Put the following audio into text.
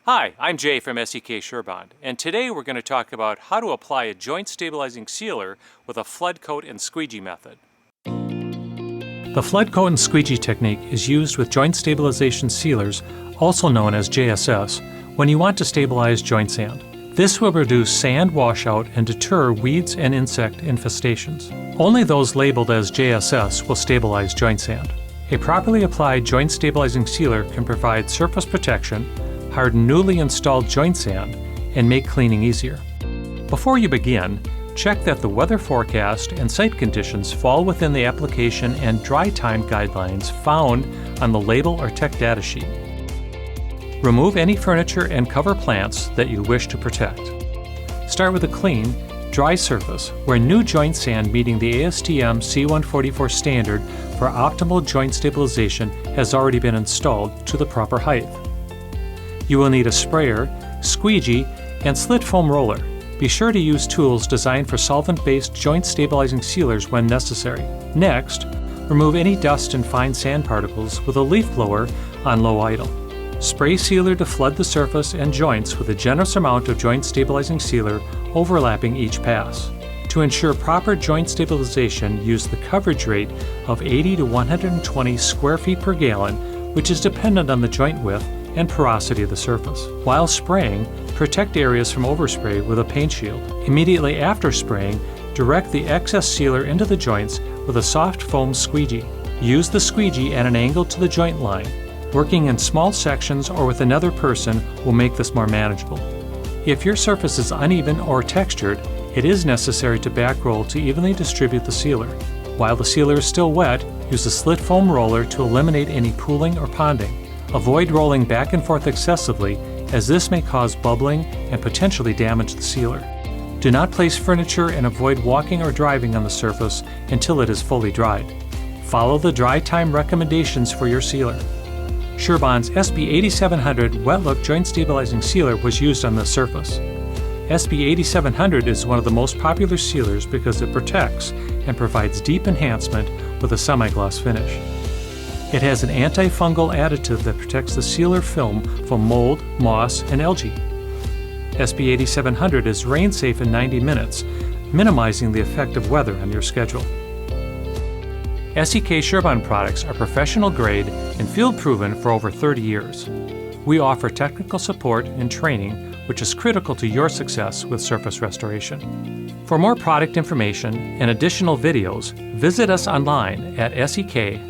Hi, I'm Jay from SEK SureBond, and today we're going to talk about how to apply a joint stabilizing sealer with a flood coat and squeegee method. The flood coat and squeegee technique is used with joint stabilization sealers, also known as JSS, when you want to stabilize joint sand. This will reduce sand washout and deter weeds and insect infestations. Only those labeled as JSS will stabilize joint sand. A properly applied joint stabilizing sealer can provide surface protection, harden newly installed joint sand, and make cleaning easier. Before you begin, check that the weather forecast and site conditions fall within the application and dry time guidelines found on the label or tech data sheet. Remove any furniture and cover plants that you wish to protect. Start with a clean, dry surface where new joint sand meeting the ASTM C144 standard for optimal joint stabilization has already been installed to the proper height. You will need a sprayer, squeegee, and slit foam roller. Be sure to use tools designed for solvent-based joint stabilizing sealers when necessary. Next, remove any dust and fine sand particles with a leaf blower on low idle. Spray sealer to flood the surface and joints with a generous amount of joint stabilizing sealer overlapping each pass. To ensure proper joint stabilization, use the coverage rate of 80 to 120 square feet per gallon, which is dependent on the joint width and porosity of the surface. While spraying, protect areas from overspray with a paint shield. Immediately after spraying, direct the excess sealer into the joints with a soft foam squeegee. Use the squeegee at an angle to the joint line. Working in small sections or with another person will make this more manageable. If your surface is uneven or textured, it is necessary to back roll to evenly distribute the sealer. While the sealer is still wet, use a slit foam roller to eliminate any pooling or ponding. Avoid rolling back and forth excessively, as this may cause bubbling and potentially damage the sealer. Do not place furniture and avoid walking or driving on the surface until it is fully dried. Follow the dry time recommendations for your sealer. SureBond's SB8700 Wet Look Joint Stabilizing Sealer was used on this surface. SB8700 is one of the most popular sealers because it protects and provides deep enhancement with a semi-gloss finish. It has an antifungal additive that protects the sealer film from mold, moss, and algae. SB8700 is rain safe in 90 minutes, minimizing the effect of weather on your schedule. SEK SureBond products are professional grade and field proven for over 30 years. We offer technical support and training, which is critical to your success with surface restoration. For more product information and additional videos, visit us online at sek.us.com.